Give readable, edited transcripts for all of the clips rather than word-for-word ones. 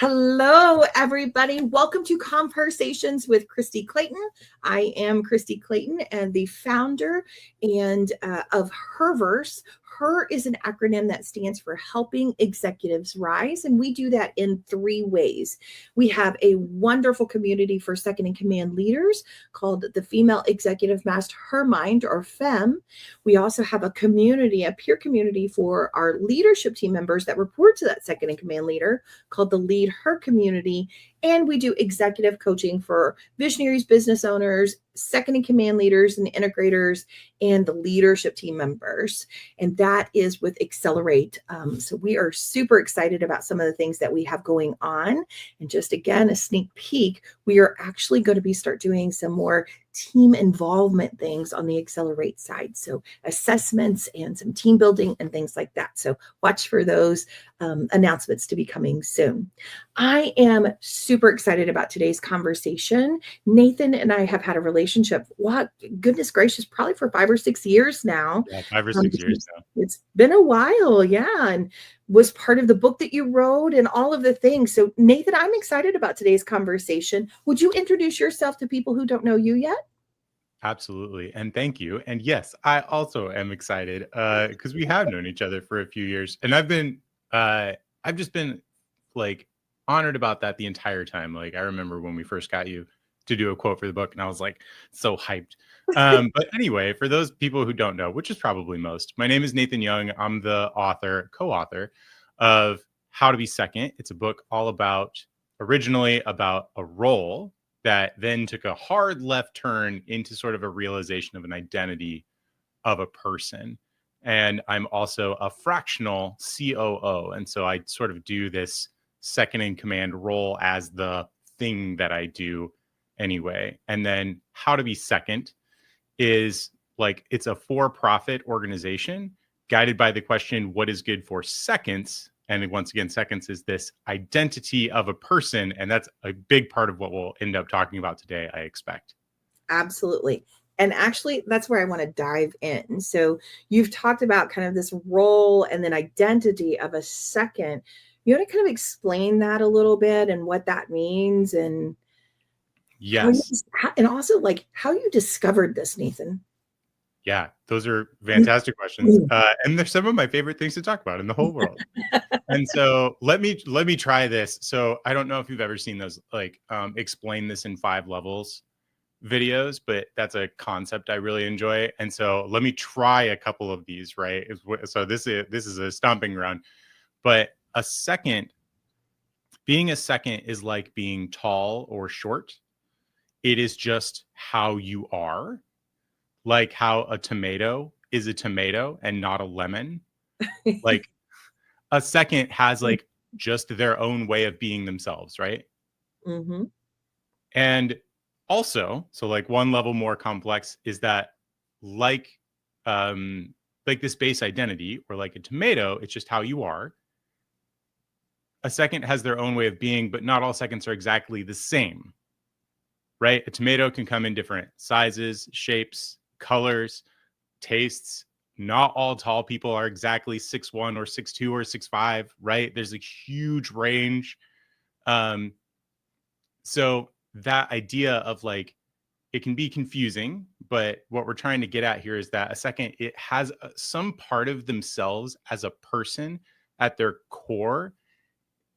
Hello, everybody. Welcome to ConvHERsations with Kristie Clayton. I am Kristie Clayton and the founder of Herverse. Her is an acronym that stands for Helping Executives Rise, and we do that in 3 ways. We have a wonderful community for second-in-command leaders called the Female Executive Mastermind, or FEM. We also have a community, a peer community for our leadership team members that report to that second-in-command leader called the Lead Her community. And we do executive coaching for visionaries, business owners, second-in-command leaders and integrators, and the leadership team members. And that is with Accelerate. So we are super excited about some of the things that we have going on. And just again, a sneak peek, we are actually going to start doing some more team involvement things on the Accelerate side. So assessments and some team building and things like that. So watch for those announcements to be coming soon. I am super excited about today's conversation. Nathan and I have had a relationship, goodness gracious, probably for 5 or 6 years now. Yeah, 5 or 6 years now. It's been a while, yeah, and was part of the book that you wrote and all of the things. So Nathan, I'm excited about today's conversation. Would you introduce yourself to people who don't know you yet? Absolutely. And thank you. And yes, I also am excited because we have known each other for a few years. And I've just been like honored about that the entire time. Like I remember when we first got you to do a quote for the book and I was like so hyped. But anyway, for those people who don't know, which is probably most, my name is Nathan Young. I'm the co-author of How to Be Second. It's a book originally about a role that then took a hard left turn into sort of a realization of an identity of a person. And I'm also a fractional COO. And so I sort of do this second in command role as the thing that I do anyway. And then How to Be Second is like, it's a for-profit organization guided by the question, what is good for seconds? And once again, seconds is this identity of a person. And that's a big part of what we'll end up talking about today, I expect. Absolutely. And actually, that's where I want to dive in. So you've talked about kind of this role and then identity of a second. You want to kind of explain that a little bit and what that means and yes, and also like how you discovered this, Nathan. Yeah, those are fantastic questions. And they're some of my favorite things to talk about in the whole world. And so let me try this. So I don't know if you've ever seen those like explain this in 5 levels videos, but that's a concept I really enjoy. And so let me try a couple of these, right? So this is a stomping ground. But being a second is like being tall or short. It is just how you are. Like how a tomato is a tomato and not a lemon. Like a second has like just their own way of being themselves, right? Mm-hmm. And also, so like one level more complex is that like this base identity or like a tomato, it's just how you are. A second has their own way of being, but not all seconds are exactly the same, right? A tomato can come in different sizes, shapes, colors, tastes. Not all tall people are exactly 6'1" or 6'2" or 6'5", right? There's a huge range. So that idea of like, it can be confusing, but what we're trying to get at here is that a second, it has some part of themselves as a person at their core.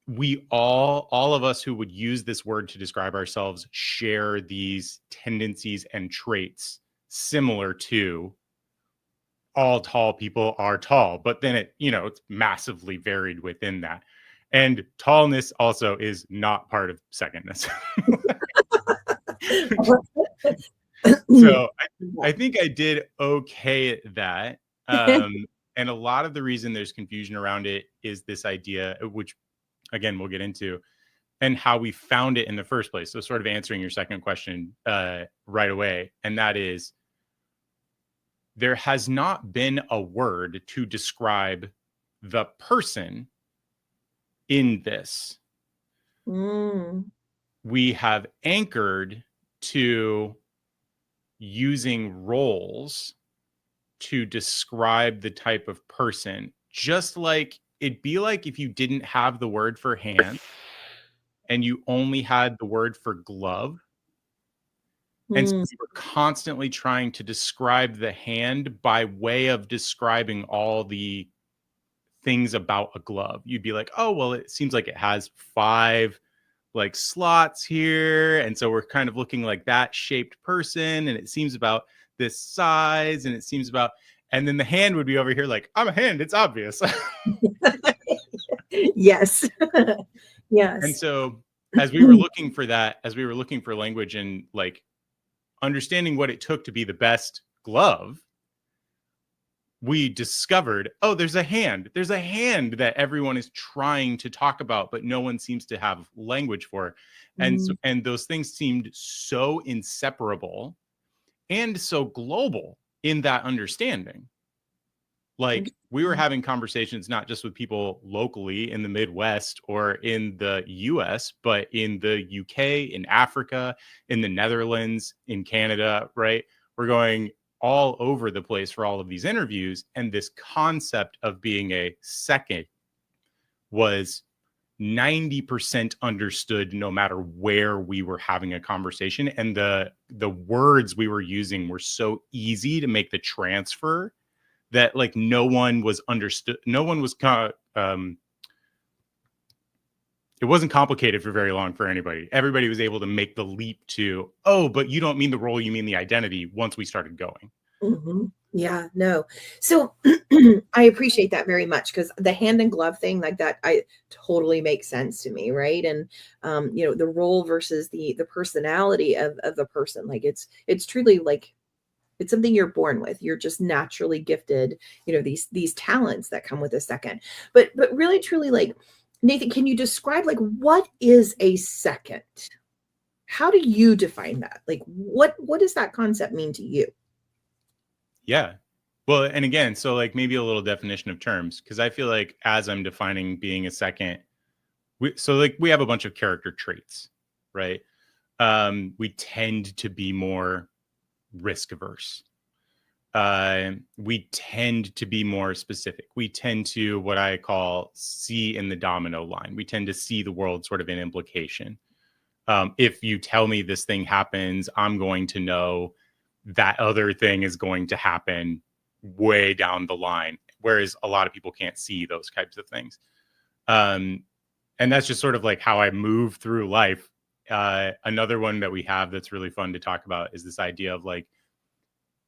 We all of us who would use this word to describe ourselves share these tendencies and traits similar to all tall people are tall, but then it's massively varied within that. And tallness also is not part of secondness. So I think I did okay at that. And a lot of the reason there's confusion around it is this idea, which again, we'll get into, and how we found it in the first place. So sort of answering your second question right away. And that is, there has not been a word to describe the person in this. We have anchored to using roles to describe the type of person, just like it'd be like if you didn't have the word for hand and you only had the word for glove. And so we were constantly trying to describe the hand by way of describing all the things about a glove. You'd be like, oh, well, it seems like it has 5 like slots here. And so we're kind of looking like that shaped person. And it seems about this size. And it seems about, and then the hand would be over here like, I'm a hand. It's obvious. Yes. Yes. And so as we were looking for that, as we were looking for language and like understanding what it took to be the best glove, we discovered, oh, there's a hand. There's a hand that everyone is trying to talk about, but no one seems to have language for. And so, and those things seemed so inseparable and so global in that understanding. Like we were having conversations not just with people locally in the Midwest or in the US, but in the UK, in Africa, in the Netherlands, in Canada, right? We're going all over the place for all of these interviews. And this concept of being a second was 90% understood no matter where we were having a conversation. And the words we were using were so easy to make the transfer that like no one was understood. No one was, it wasn't complicated for very long for anybody. Everybody was able to make the leap to, oh, but you don't mean the role, you mean the identity once we started going. Yeah, no. So I appreciate that very much because the hand and glove thing like that, I totally makes sense to me. Right. And, you know, the role versus the personality of the person, like it's truly like, it's something you're born with. You're just naturally gifted, you know, these talents that come with a second. But really, truly, like, Nathan, can you describe like what is a second? How do you define that? Like, what does that concept mean to you? Yeah. Well, and again, so like maybe a little definition of terms, because I feel like as I'm defining being a second, so like we have a bunch of character traits, right? We tend to be more risk averse. We tend to be more specific. We tend to what I call see in the domino line. We tend to see the world sort of in implication. If you tell me this thing happens, I'm going to know that other thing is going to happen way down the line. Whereas a lot of people can't see those types of things. And that's just sort of like how I move through life. Another one that we have that's really fun to talk about is this idea of like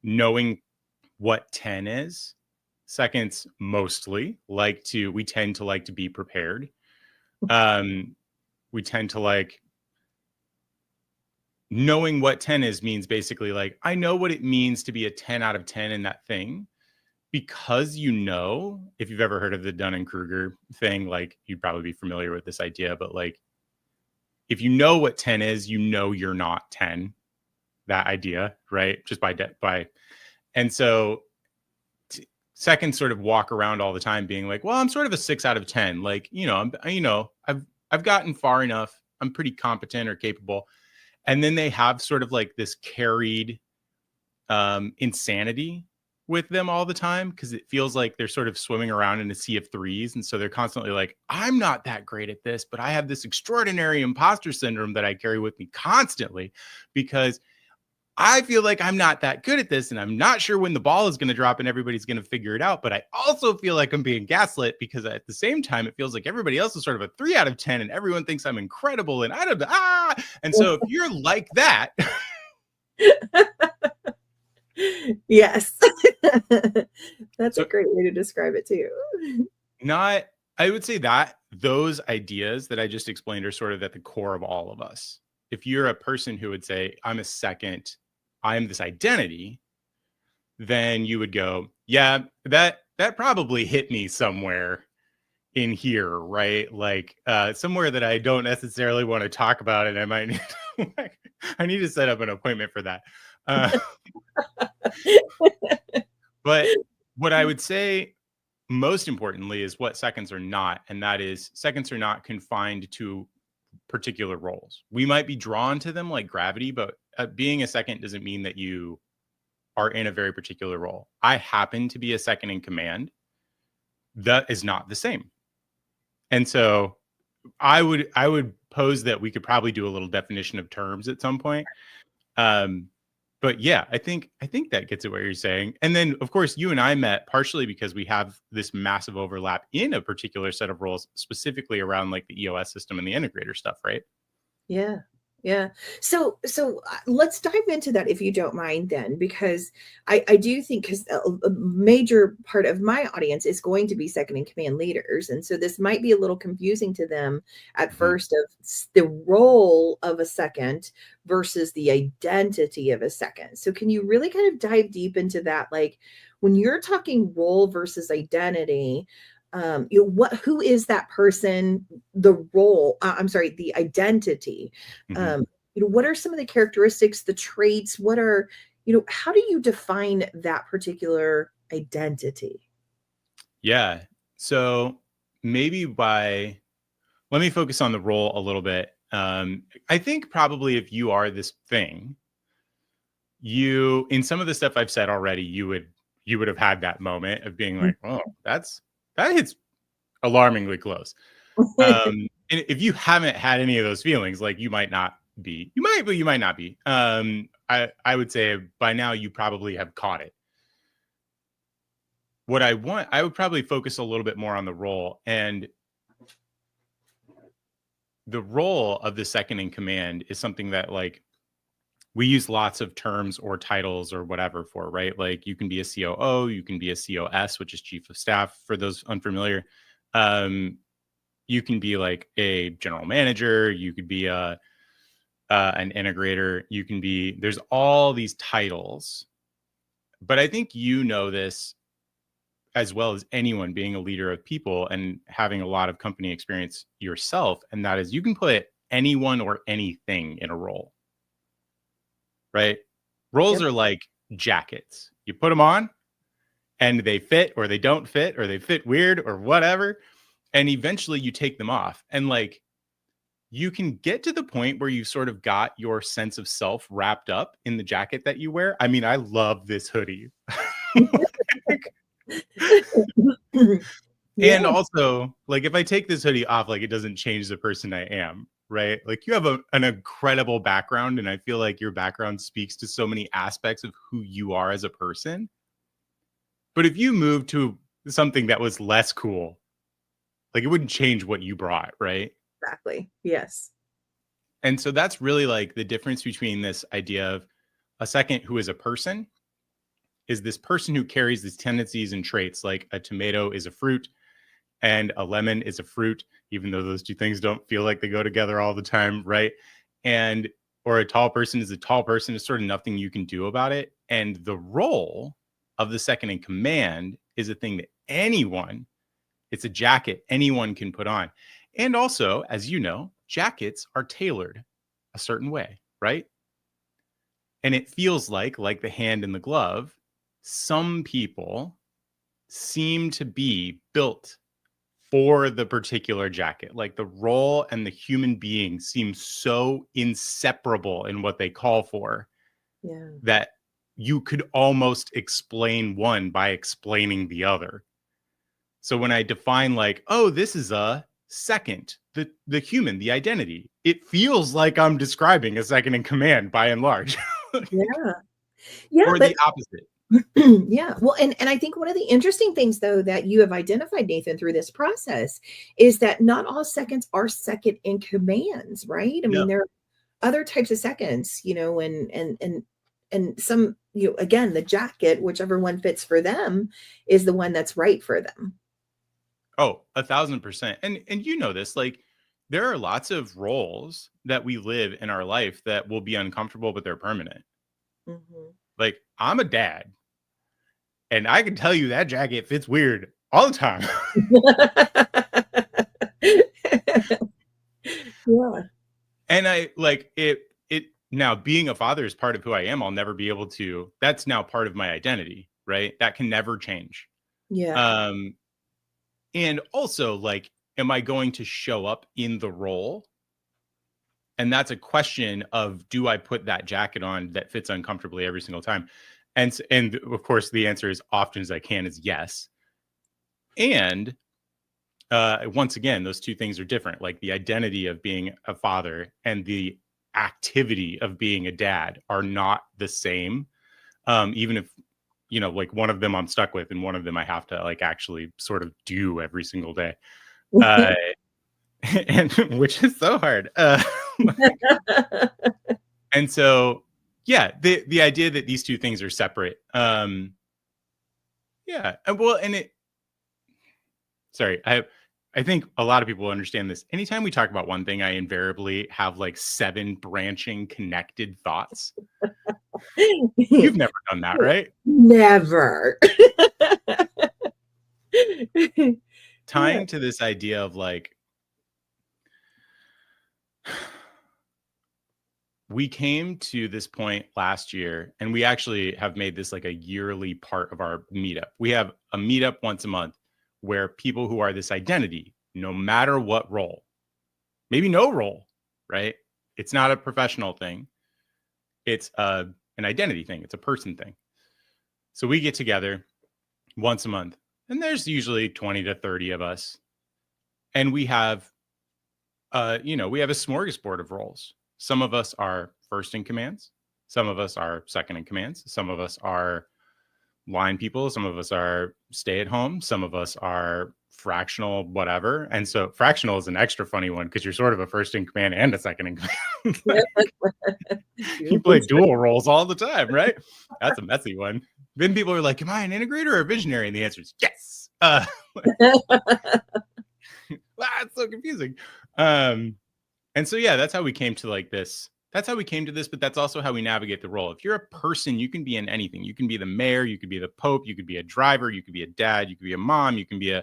knowing what 10 is. Seconds mostly we tend to like to be prepared. We tend to like knowing what 10 is means basically like, I know what it means to be a 10 out of 10 in that thing because you know, if you've ever heard of the Dunning-Kruger thing, like you'd probably be familiar with this idea, but like, if you know what 10 is, you know, you're not 10, that idea, right? Just by, and so seconds sort of walk around all the time being like, well, I'm sort of a 6 out of 10. Like, you know, I've gotten far enough. I'm pretty competent or capable. And then they have sort of like this carried insanity with them all the time because it feels like they're sort of swimming around in a sea of threes. And so they're constantly like, I'm not that great at this, but I have this extraordinary imposter syndrome that I carry with me constantly because I feel like I'm not that good at this and I'm not sure when the ball is going to drop and everybody's going to figure it out. But I also feel like I'm being gaslit because at the same time, it feels like everybody else is sort of a 3 out of 10 and everyone thinks I'm incredible. And and so if you're like that. Yes. That's a great way to describe it too. I would say that those ideas that I just explained are sort of at the core of all of us. If you're a person who would say, I'm a second, I am this identity, then you would go, yeah, that probably hit me somewhere in here, right? Like somewhere that I don't necessarily want to talk about, and I might need to, I need to set up an appointment for that. But what I would say most importantly is what seconds are not, and that is seconds are not confined to particular roles. We might be drawn to them like gravity, but being a second doesn't mean that you are in a very particular role. I happen to be a second in command. That is not the same. And so I would suppose that we could probably do a little definition of terms at some point. But yeah, I think that gets at what you're saying. And then, of course, you and I met partially because we have this massive overlap in a particular set of roles, specifically around like the EOS system and the integrator stuff, right? Yeah. Yeah. So let's dive into that if you don't mind then, because I do think because a major part of my audience is going to be second in command leaders. And so this might be a little confusing to them at first of the role of a second versus the identity of a second. So can you really kind of dive deep into that? Like when you're talking role versus identity, who is that person, the role, the identity, what are some of the characteristics, the traits, what are, how do you define that particular identity? Yeah. So maybe let me focus on the role a little bit. I think probably if you are this thing, in some of the stuff I've said already, you would have had that moment of being like, oh, that hits alarmingly close. And if you haven't had any of those feelings, like you might not be, but you might not be. I would say by now you probably have caught it. I would probably focus a little bit more on the role, and the role of the second in command is something that like we use lots of terms or titles or whatever for, right? Like you can be a COO, you can be a COS, which is chief of staff for those unfamiliar. You can be like a general manager, you could be an integrator, there's all these titles. But I think you know this as well as anyone, being a leader of people and having a lot of company experience yourself. And that is, you can put anyone or anything in a role, right? Roles are like jackets. You put them on and they fit or they don't fit or they fit weird or whatever. And eventually you take them off. And like, you can get to the point where you sort of got your sense of self wrapped up in the jacket that you wear. I mean, I love this hoodie. And also, like, if I take this hoodie off, like, it doesn't change the person I am, right? Like, you have an incredible background, and I feel like your background speaks to so many aspects of who you are as a person. But if you move to something that was less cool, like, it wouldn't change what you brought, right? Exactly. Yes. And so that's really like the difference between this idea of a second who is a person is this person who carries these tendencies and traits, like a tomato is a fruit and a lemon is a fruit, even though those two things don't feel like they go together all the time, right? Or a tall person is a tall person. There's sort of nothing you can do about it. And the role of the second in command is a thing that it's a jacket anyone can put on. And also, as you know, jackets are tailored a certain way, right? And it feels like the hand in the glove, some people seem to be built for the particular jacket. Like the role and the human being seem so inseparable in what they call for that you could almost explain one by explaining the other. So when I define like, oh, this is a second, the human, the identity, it feels like I'm describing a second in command by and large. Or the opposite. Yeah. Well, and I think one of the interesting things, though, that you have identified, Nathan, through this process is that not all seconds are second in commands, right? I mean, there are other types of seconds, and some, again, the jacket, whichever one fits for them, is the one that's right for them. Oh, 1,000%. And you know this, like there are lots of roles that we live in our life that will be uncomfortable, but they're permanent. Like I'm a dad and I can tell you that jacket fits weird all the time. And I like it now. Being a father is part of who I am. I'll never be able to, that's now part of my identity, right? That can never change. And also, like, am I going to show up in the role? And that's a question of, do I put that jacket on that fits uncomfortably every single time? And of course, the answer is often as I can is yes. And once again, those two things are different. Like the identity of being a father and the activity of being a dad are not the same. Even if, like one of them I'm stuck with and one of them I have to like actually sort of do every single day. And which is so hard. And so, yeah, the idea that these two things are separate. Yeah. Well, sorry, I think a lot of people understand this. Anytime we talk about one thing, I invariably have like 7 branching connected thoughts. You've never done that, right? Never. Tying to this idea of like, we came to this point last year, and we actually have made this like a yearly part of our meetup. We have a meetup once a month where people who are this identity, no matter what role, maybe no role, right? It's not a professional thing. It's an identity thing. It's a person thing. So we get together once a month, and there's usually 20 to 30 of us. And we have, we have a smorgasbord of roles. Some of us are first in commands. Some of us are second in commands. Some of us are line people. Some of us are stay at home. Some of us are fractional, whatever. And so fractional is an extra funny one because you're sort of a first in command and a second in command. You play dual roles all the time, right? That's a messy one. Then people are like, am I an integrator or a visionary? And the answer is yes. It's so confusing. And so, yeah, that's how we came to like this. That's how we came to this, but that's also how we navigate the role. If you're a person, you can be in anything. You can be the mayor, you could be the pope, you could be a driver, you could be a dad, you could be a mom, you can be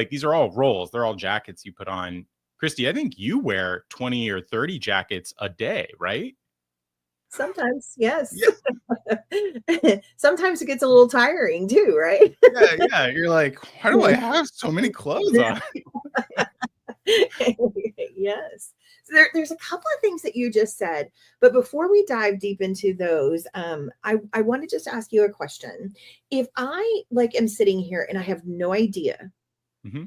these are all roles. They're all jackets you put on. Kristie, I think you wear 20 or 30 jackets a day, right? Sometimes, yes. Sometimes it gets a little tiring too, right? Yeah. You're like, why do I have so many clothes on? Yes. So there's a couple of things that you just said, but before we dive deep into those, I want to just ask you a question. If I am sitting here and I have no idea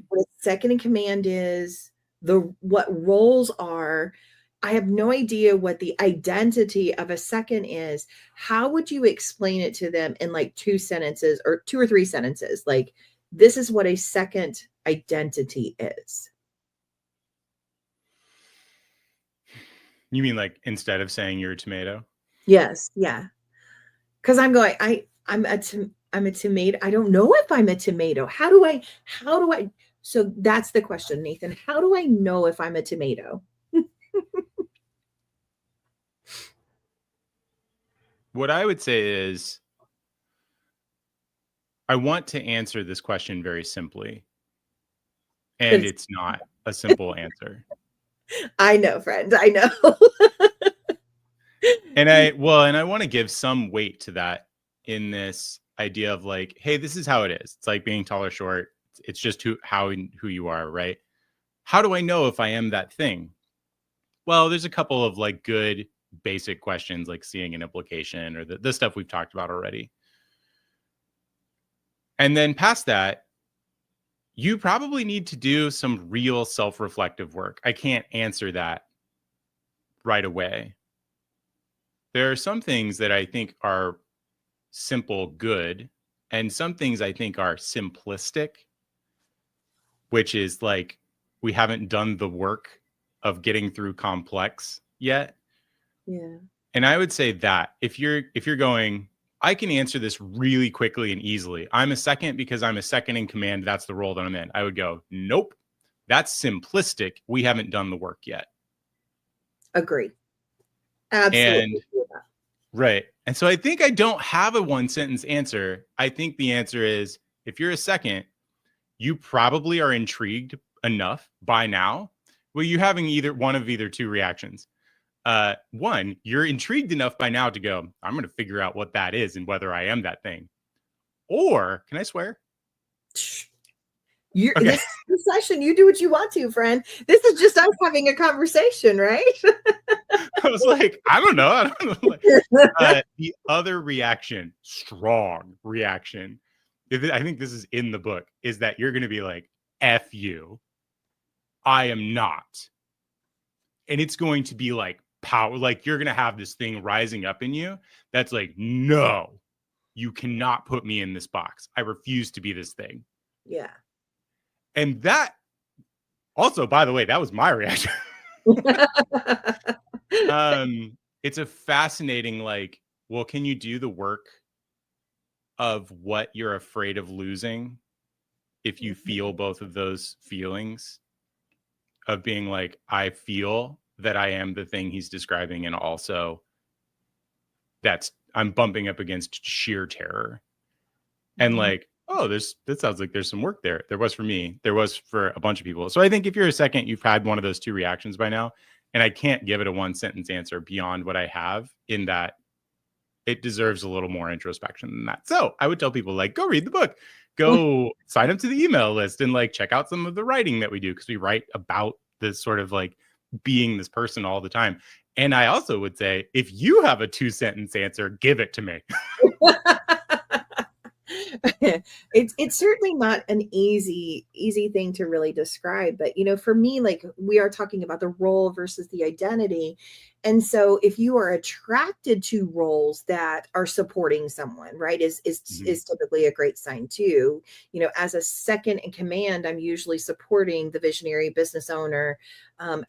what a second in command is, what roles are, I have no idea what the identity of a second is, how would you explain it to them in like 2 sentences or 2 or 3 sentences? Like, this is what a second identity is. You mean like instead of saying you're a tomato? Yes. Yeah. Because I'm a tomato. I don't know if I'm a tomato. How do I? So that's the question, Nathan. How do I know if I'm a tomato? What I would say is, I want to answer this question very simply. And it's not a simple answer. I know, friend. I know. And I want to give some weight to that in this idea of like, hey, this is how it is. It's like being tall or short. It's just who you are, right? How do I know if I am that thing? Well, there's a couple of like good basic questions, like seeing an implication or the stuff we've talked about already. And then past that, you probably need to do some real self-reflective work. I can't answer that right away. There are some things that I think are simple, good, and some things I think are simplistic, which is like, we haven't done the work of getting through complex yet. Yeah. And I would say that if you're going, I can answer this really quickly and easily. I'm a second because I'm a second in command. That's the role that I'm in. I would go, nope, that's simplistic. We haven't done the work yet. Agree. Absolutely. Right. And so I think I don't have a 1-sentence answer. I think the answer is, if you're a second, you probably are intrigued enough by now. Well, you're having either 2 reactions. One, you're intrigued enough by now to go, I'm going to figure out what that is and whether I am that thing. Or, can I swear? This session, you do what you want to, friend. This is just us having a conversation, right? I was like, I don't know. The other reaction, strong reaction, I think this is in the book, is that you're going to be like, F you. I am not. And it's going to be like power, like you're going to have this thing rising up in you that's like, no, you cannot put me in this box. I refuse to be this thing. Yeah. And that also, by the way, that was my reaction. It's a fascinating, like, well, can you do the work of what you're afraid of losing if you feel both of those feelings of being like, I feel that I am the thing he's describing, and also I'm bumping up against sheer terror. And like, oh, that sounds like there's some work there. There was for me. There was for a bunch of people. So I think if you're a second, you've had one of those two reactions by now. And I can't give it a one sentence answer beyond what I have, in that it deserves a little more introspection than that. So I would tell people, like, go read the book, go sign up to the email list, and like check out some of the writing that we do, because we write about this sort of like being this person all the time. And I also would say, if you have a 2-sentence answer, give it to me. It's certainly not an easy thing to really describe, but for me, like, we are talking about the role versus the identity. And so if you are attracted to roles that are supporting someone, right, is typically a great sign too. As a second in command, I'm usually supporting the visionary business owner.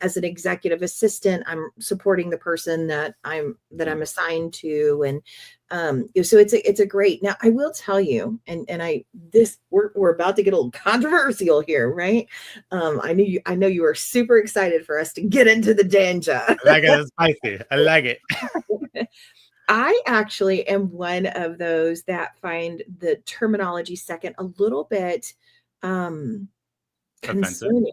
As an executive assistant, I'm supporting the person that I'm assigned to. And so it's a great. Now I will tell you, we're about to get a little controversial here, right? I know you are super excited for us to get into the danger. I like it. It's spicy. I like it. I actually am one of those that find the terminology second a little bit concerning.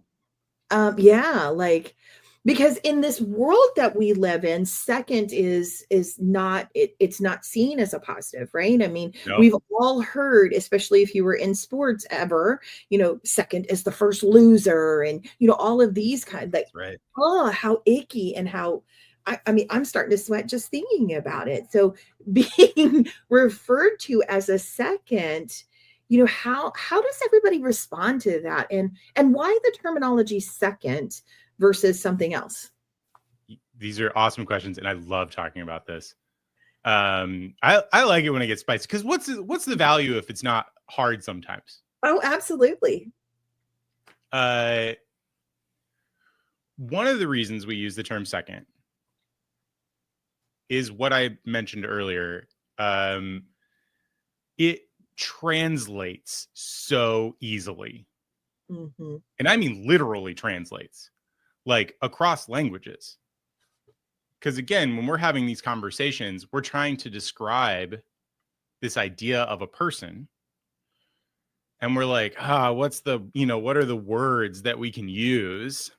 Yeah, like, because in this world that we live in, second is not it's not seen as a positive, right? I mean, No. We've all heard, especially if you were in sports ever, second is the first loser, and all of these kind of, like, right. Oh, how icky, and how I mean, I'm starting to sweat just thinking about it. So being referred to as a second, how does everybody respond to that, and why the terminology second versus something else? These are awesome questions, and I love talking about this. I like it when it gets spicy, because what's the value if it's not hard sometimes? Oh, absolutely. One of the reasons we use the term second is what I mentioned earlier. It translates so easily. Mm-hmm. And I mean literally translates, like, across languages. Because again, when we're having these conversations, we're trying to describe this idea of a person. And we're like, what are the words that we can use?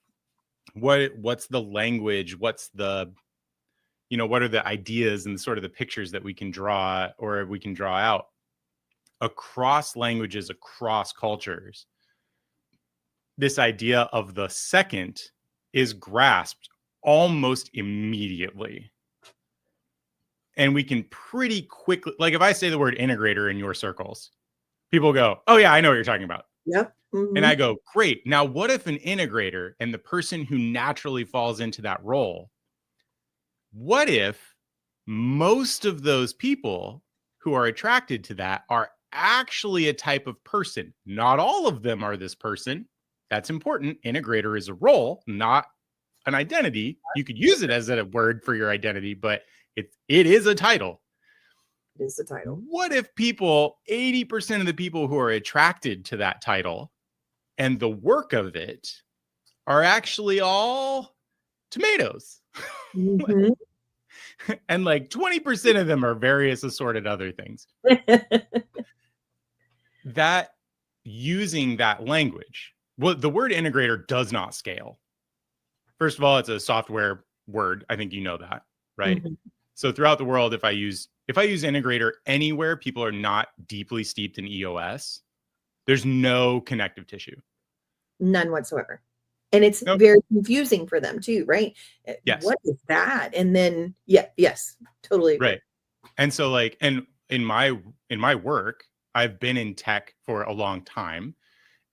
What's the language? What's the, what are the ideas and sort of the pictures that we can draw, or we can draw out across languages, across cultures? This idea of the second is grasped almost immediately. And we can pretty quickly, like, if I say the word integrator in your circles, people go, oh yeah, I know what you're talking about. Yep. Mm-hmm. And I go, great. Now, what if an integrator, and the person who naturally falls into that role, what if most of those people who are attracted to that are actually a type of person? Not all of them are this person. That's important. Integrator is a role, not an identity. You could use it as a word for your identity, but it is a title. It is the title. What if 80% of the people who are attracted to that title and the work of it are actually all tomatoes? Mm-hmm. And like 20% of them are various assorted other things. That, using that language, well, the word integrator does not scale. First of all, it's a software word. I think you know that, right? Mm-hmm. So throughout the world, if I use integrator anywhere people are not deeply steeped in EOS, there's no connective tissue. None whatsoever. And it's very confusing for them too, right? Yes. What is that? And then, yes, totally agree. Right. And so, like, and in my work, I've been in tech for a long time.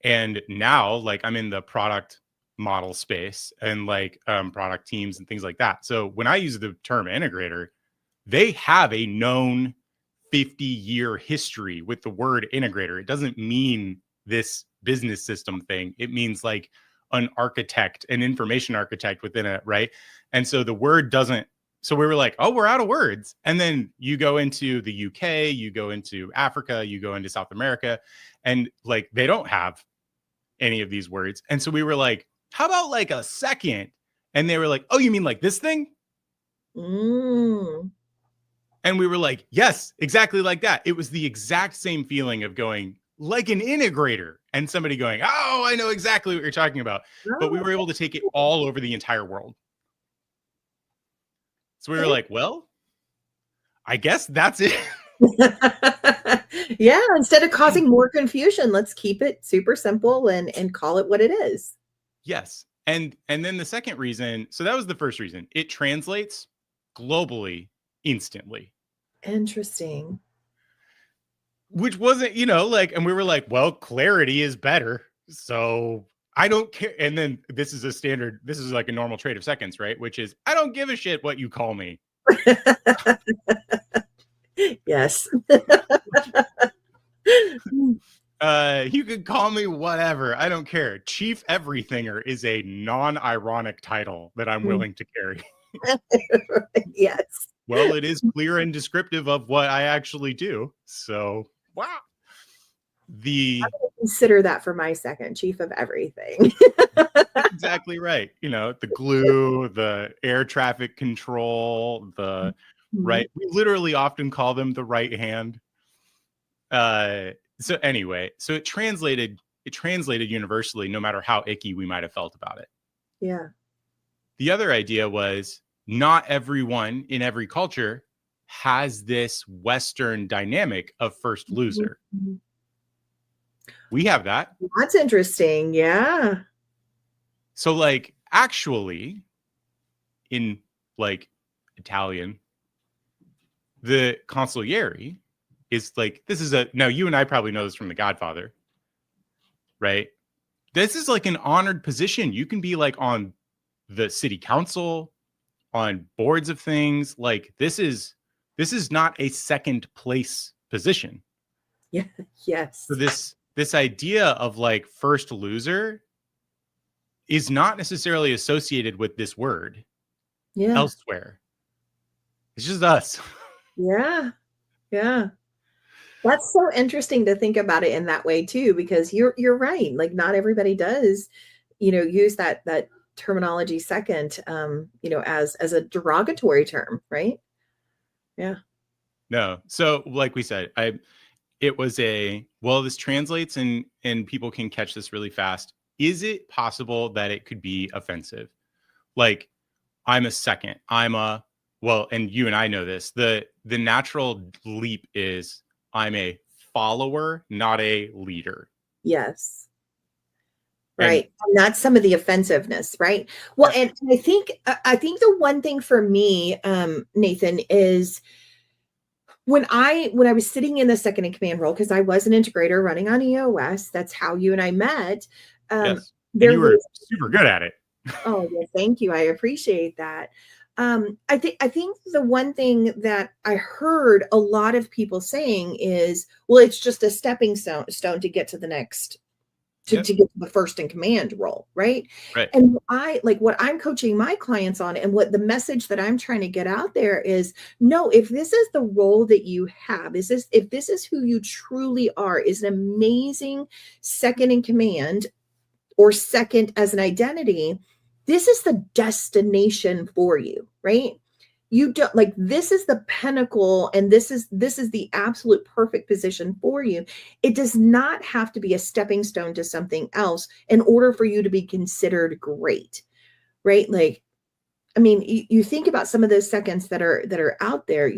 And now, like, I'm in the product model space and like product teams and things like that. So when I use the term integrator, they have a known 50-year history with the word integrator. It doesn't mean this business system thing. It means like an architect, an information architect within it, right? And so the word doesn't, so we were like, oh, we're out of words. And then you go into the UK, you go into Africa, you go into South America, and like they don't have any of these words. And so we were like, how about like a second? And they were like, oh, you mean like this thing? Mm. And we were like, yes, exactly like that. It was the exact same feeling of going like an integrator and somebody going, oh, I know exactly what you're talking about. But we were able to take it all over the entire world. So we were like, well, I guess that's it. Yeah, instead of causing more confusion, let's keep it super simple and call it what it is. Yes. And then the second reason, so that was the first reason. It translates globally instantly. Interesting. Which wasn't, like, and we were like, well, clarity is better. So I don't care. And then this is like a normal trade of seconds, right? Which is, I don't give a shit what you call me. Yes. You could call me whatever. I don't care. Chief Everythinger is a non-ironic title that I'm willing to carry. Yes. Well, it is clear and descriptive of what I actually do. So, wow. I'm gonna consider that for my second, Chief of Everything. Exactly right. The glue, the air traffic control, the right. We literally often call them the right hand. So anyway, so it translated universally, no matter how icky we might have felt about it. Yeah. The other idea was not everyone in every culture has this Western dynamic of first loser. Mm-hmm. We have that. That's interesting. Yeah. So like actually in like Italian, the consigliere is like, now you and I probably know this from The Godfather, right? This is like an honored position. You can be like on the city council, on boards of things. Like this is not a second place position. Yeah. Yes. So this idea of like first loser is not necessarily associated with this word elsewhere. It's just us. Yeah. Yeah. That's so interesting to think about it in that way too, because you're right. Like not everybody does, use that terminology second, as a derogatory term, right? Yeah. No. So like we said, it was this translates and people can catch this really fast. Is it possible that it could be offensive? Like I'm a second, and you and I know this, the natural leap is I'm a follower, not a leader. Yes. Right. And that's some of the offensiveness, right? Well, and I think the one thing for me, Nathan, is when I was sitting in the second in command role, because I was an integrator running on EOS, that's how you and I met. Yes. And you were super good at it. Oh, well, thank you. I appreciate that. I think the one thing that I heard a lot of people saying is, well, it's just a stepping stone to get to the next, to get to the first in command role, right? Right. And what I'm coaching my clients on, and what the message that I'm trying to get out there is, no, if this is the role that you have, if this is who you truly are, is an amazing second in command or second as an identity, this is the destination for you, right? You don't this is the pinnacle, and this is the absolute perfect position for you. It does not have to be a stepping stone to something else in order for you to be considered great, right? Like, I mean, you think about some of those seconds that are out there,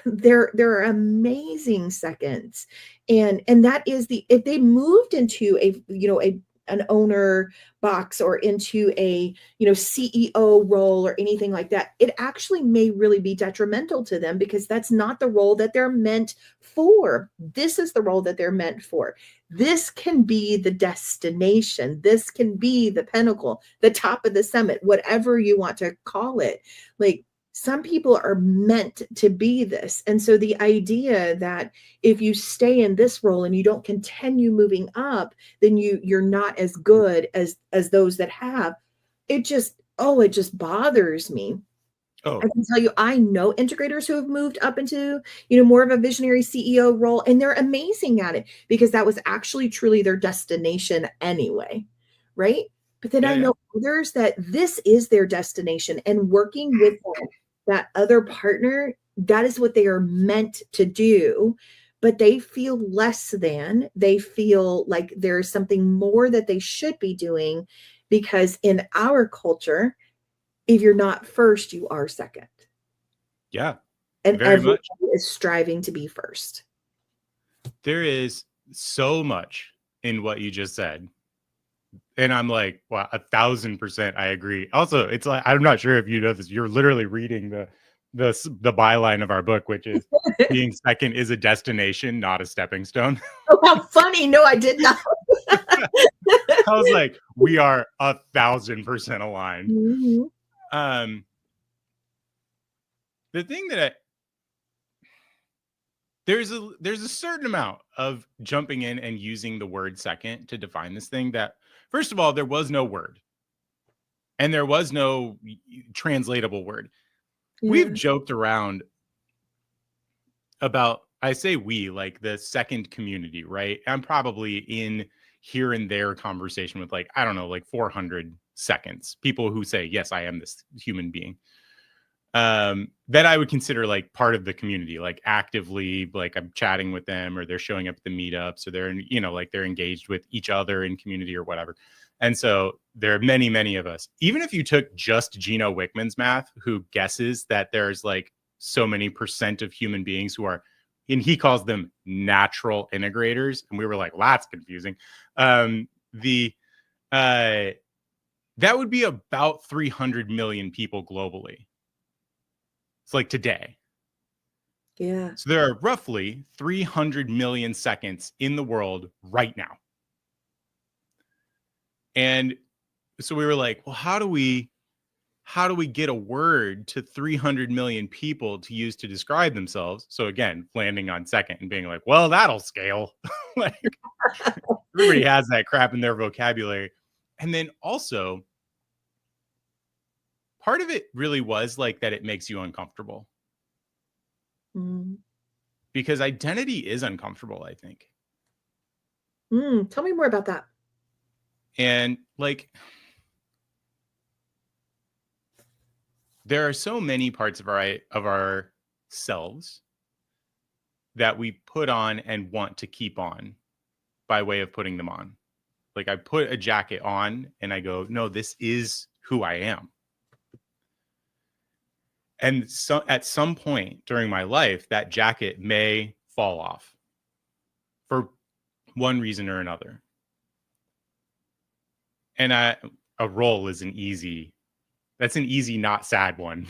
there are amazing seconds. And that is if they moved into a an owner box or into a, CEO role or anything like that, it actually may really be detrimental to them, because that's not the role that they're meant for. This is the role that they're meant for. This can be the destination. This can be the pinnacle, the top of the summit, whatever you want to call it. Like, some people are meant to be this. And so the idea that if you stay in this role and you don't continue moving up, then you're not as good as those that have, it just bothers me. Oh, I can tell you, I know integrators who have moved up into, more of a visionary CEO role, and they're amazing at it, because that was actually truly their destination anyway, right? But then I yeah. know others that this is their destination, and working with that other partner, that is what they are meant to do. But they feel less than, they feel like there's something more that they should be doing, because in our culture, if you're not first, you are second. Yeah. And Very everyone much. is striving to be first. There is so much in what you just said. And I'm like, wow, 1,000% I agree. Also, it's like, I'm not sure if you know this, you're literally reading the byline of our book, which is being second is a destination, not a stepping stone. Oh, how funny. No, I did not. I was like, we are 1,000% aligned. Mm-hmm. The thing that there's a certain amount of jumping in and using the word second to define this thing that, first of all, there was no word and there was no translatable word. Yeah. We've joked around about, I say we, like the second community, right? I'm probably in here and there conversation with, like, I don't know, like 400 seconds, people who say, yes, I am this human being. That I would consider like part of the community, like actively, like I'm chatting with them, or they're showing up at the meetups, or they're, like they're engaged with each other in community or whatever. And so there are many, many of us. Even if you took just Gino Wickman's math, who guesses that there's like so many % of human beings who are, and he calls them natural integrators. And we were like, well, that's confusing. That would be about 300 million people globally. It's like today. Yeah. So there are roughly 300 million seconds in the world right now. And so we were like, well, how do we get a word to 300 million people to use to describe themselves? So again, landing on second and being like, well, that'll scale. Like, everybody has that crap in their vocabulary. And then also, part of it really was like that it makes you uncomfortable. Because identity is uncomfortable, I think. Tell me more about that. And like, there are so many parts of our selves that we put on and want to keep on by way of putting them on. Like, I put a jacket on and I go, no, this is who I am. And so at some point during my life, that jacket may fall off for one reason or another. And a role is that's an easy, not sad one.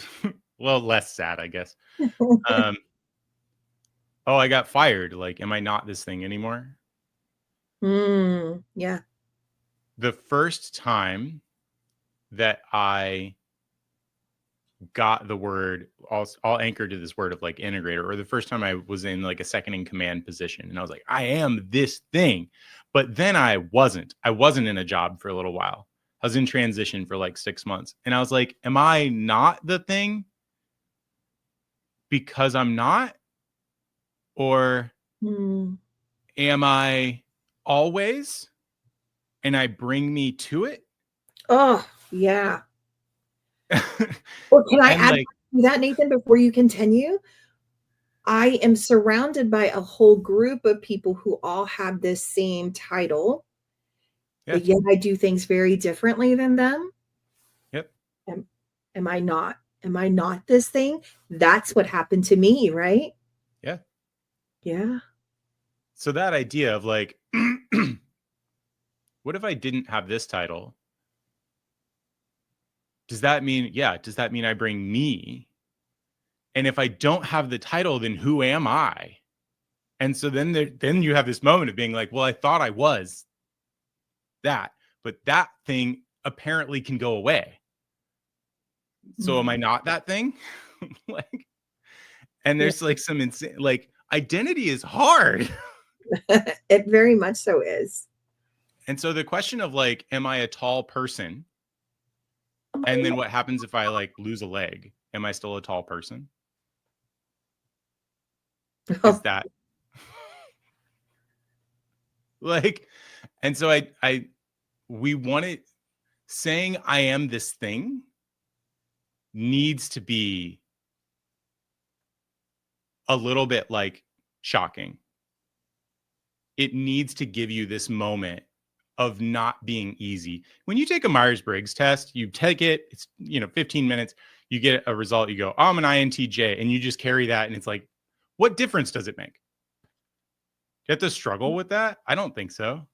Well, less sad, I guess. Oh, I got fired. Like, am I not this thing anymore? Yeah. The first time that I got the word, I'll anchor to this word of like integrator, or the first time I was in like a second in command position and I was like, I am this thing. But then I wasn't in a job for a little while. I was in transition for like 6 months. And I was like, am I not the thing because I'm not? Or am I always, and I bring me to it? Oh, yeah. Well, can I add to that, Nathan, before you continue? I am surrounded by a whole group of people who all have this same title, but yet I do things very differently than them. Yep. Am I not? Am I not this thing? That's what happened to me, right? Yeah. Yeah. So that idea of like, what if I didn't have this title? Does that mean I bring me? And if I don't have the title, then who am I? And so then you have this moment of being like, well, I thought I was that, but that thing apparently can go away. So am I not that thing? Like, and there's like some insane, like, identity is hard. It very much so is. And so the question of like, am I a tall person? And then what happens if I like lose a leg? Am I still a tall person? Is that like, and so we want it, saying I am this thing needs to be a little bit like shocking. It needs to give you this moment of not being easy. When you take a Myers-Briggs test, you take it, it's 15 minutes, you get a result, you go, oh, I'm an INTJ, and you just carry that, and it's like, what difference does it make? You have to struggle with that? I don't think so.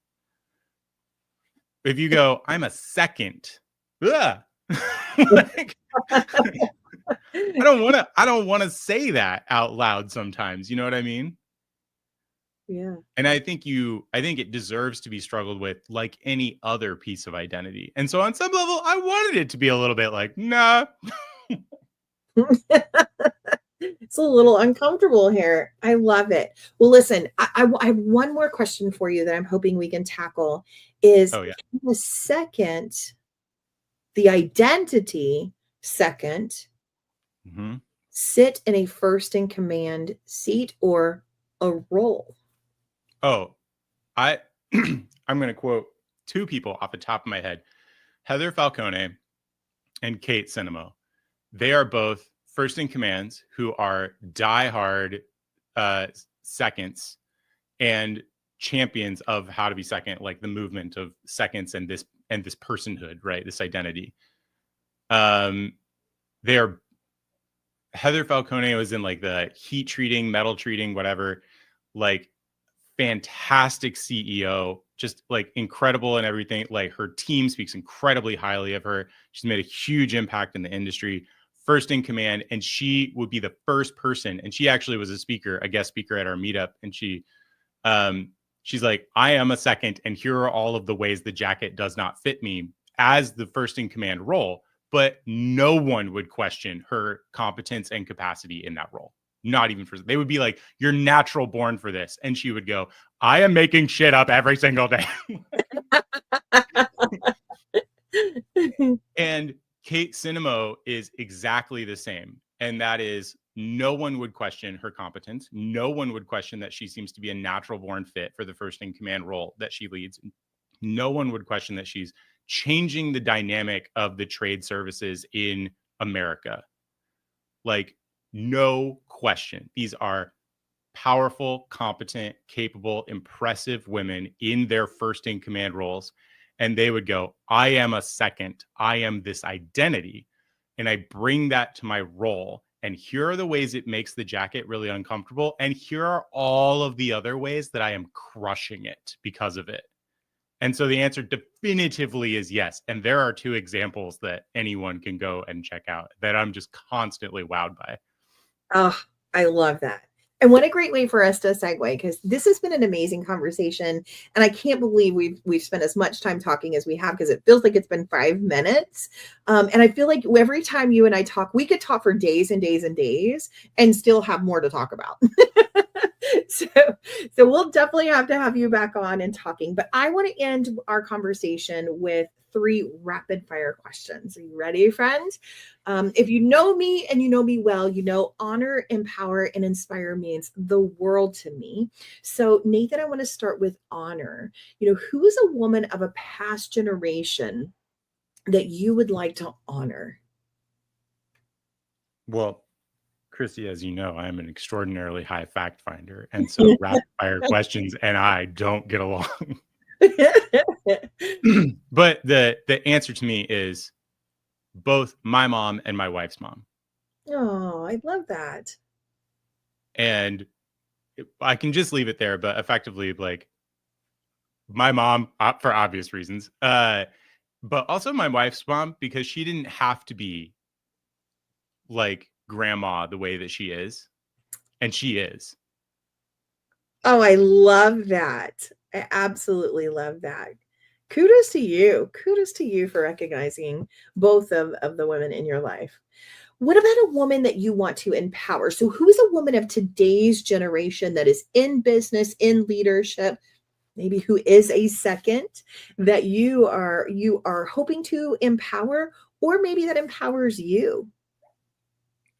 If you go, I'm a second, like, I don't want to say that out loud sometimes. You know what I mean? Yeah. And I think it deserves to be struggled with like any other piece of identity. And so on some level, I wanted it to be a little bit like, nah. It's a little uncomfortable here. I love it. Well, listen, I have one more question for you that I'm hoping we can tackle is the second, the identity second, sit in a first in command seat or a role? Oh, I'm going to quote two people off the top of my head, Heather Falcone and Kate Cinemo. They are both first in commands who are diehard seconds and champions of how to be second, like the movement of seconds and this personhood, right? This identity. They are, Heather Falcone was in like the heat treating, metal treating, whatever, like fantastic CEO, just like incredible and everything. Like her team speaks incredibly highly of her. She's made a huge impact in the industry, first in command. And she would be the first person. And she actually was a guest speaker at our meetup. And she's like, I am a second. And here are all of the ways the jacket does not fit me as the first in command role. But no one would question her competence and capacity in that role. Not even they would be like, you're natural born for this. And she would go, I am making shit up every single day. And Kate Cinemo is exactly the same. And that is, no one would question her competence. No one would question that she seems to be a natural born fit for the first in command role that she leads. No one would question that she's changing the dynamic of the trade services in America. Like, no question. These are powerful, competent, capable, impressive women in their first in command roles. And they would go, I am a second. I am this identity. And I bring that to my role. And here are the ways it makes the jacket really uncomfortable. And here are all of the other ways that I am crushing it because of it. And so the answer definitively is yes. And there are two examples that anyone can go and check out that I'm just constantly wowed by. Oh, I love that. And what a great way for us to segue, because this has been an amazing conversation. And I can't believe we've spent as much time talking as we have, because it feels like it's been 5 minutes. And I feel like every time you and I talk, we could talk for days and days and days and still have more to talk about. So we'll definitely have to have you back on and talking. But I want to end our conversation with 3 rapid fire questions. Are you ready, friends? If you know me and you know me well, you know honor, empower, and inspire means the world to me. So Nathan, I want to start with honor. Who is a woman of a past generation that you would like to honor? Well, Kristie, as you know, I'm an extraordinarily high fact finder. And so rapid fire questions and I don't get along. But the answer to me is both my mom and my wife's mom. Oh, I love that. And I can just leave it there, but effectively, like, my mom, for obvious reasons, but also my wife's mom, because she didn't have to be like grandma the way that she is, and she is. Oh, I love that. I absolutely love that. Kudos to you. Kudos to you for recognizing both of the women in your life. What about a woman that you want to empower? So who is a woman of today's generation that is in business, in leadership, maybe who is a second that you are hoping to empower, or maybe that empowers you?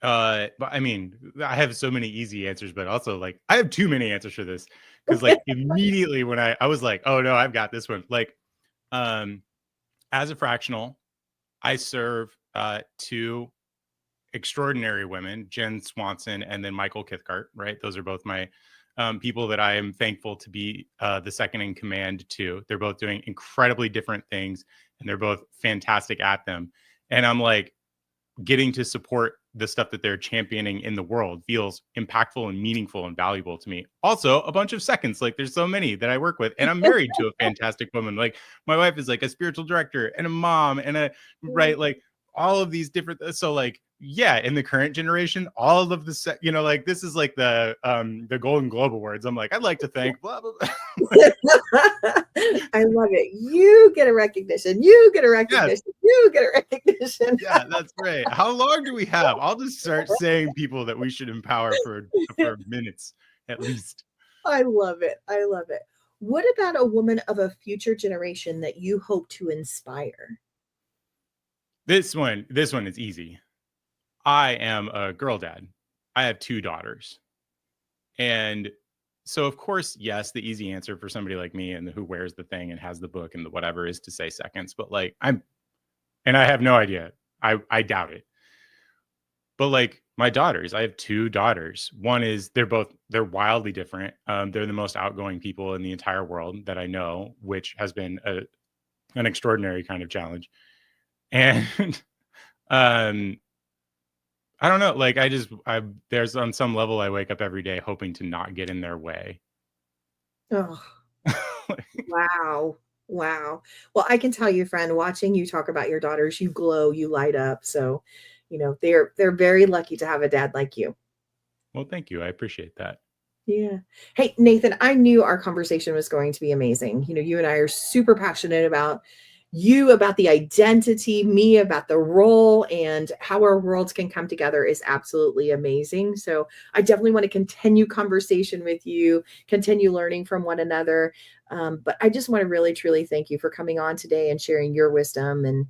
But I mean, I have so many easy answers, but also like I have too many answers for this, because like immediately when I was like, oh no, I've got this one. Like, as a fractional, I serve two extraordinary women, Jen Swanson and then Michael Kithcart, right? Those are both my people that I am thankful to be the second in command to. They're both doing incredibly different things, and they're both fantastic at them. And I'm like, getting to support the stuff that they're championing in the world feels impactful and meaningful and valuable to me. Also, a bunch of seconds, like there's so many that I work with, and I'm married to a fantastic woman. Like my wife is like a spiritual director and a mom and a right, like all of these different. So like, yeah, in the current generation, all of the like this is like the Golden Globe Awards. I'm like, I'd like to thank blah blah blah. I love it. You get a recognition. You get a recognition. Yes. You get a recognition. Yeah, that's right. How long do we have? I'll just start saying people that we should empower for minutes at least. I love it. I love it. What about a woman of a future generation that you hope to inspire? This one is easy. I am a girl dad. I have 2 daughters. And so, of course, yes, the easy answer for somebody like me and who wears the thing and has the book and the whatever is to say seconds. But like, I have no idea. I doubt it. But like my daughters, I have 2 daughters. One is they're wildly different. They're the most outgoing people in the entire world that I know, which has been an extraordinary kind of challenge. And I don't know. Like there's on some level I wake up every day hoping to not get in their way. Oh, wow. Wow. Well, I can tell you, friend, watching you talk about your daughters, you glow, you light up. So, they're very lucky to have a dad like you. Well, thank you. I appreciate that. Yeah. Hey, Nathan, I knew our conversation was going to be amazing. You and I are super passionate about you, about the identity, me about the role, and how our worlds can come together is absolutely amazing. So I definitely want to continue conversation with you, continue learning from one another. But I just want to really, truly thank you for coming on today and sharing your wisdom and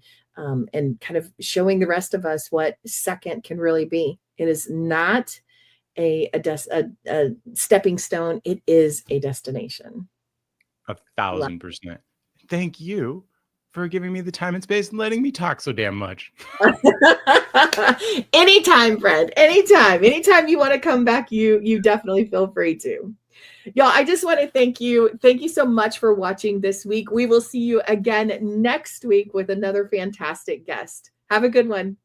kind of showing the rest of us what second can really be. It is not a stepping stone. It is a destination. 1,000%. Thank you for giving me the time and space and letting me talk so damn much. Anytime, friend. Anytime you want to come back, you definitely feel free to. Y'all, I just want to thank you. Thank you so much for watching this week. We will see you again next week with another fantastic guest. Have a good one.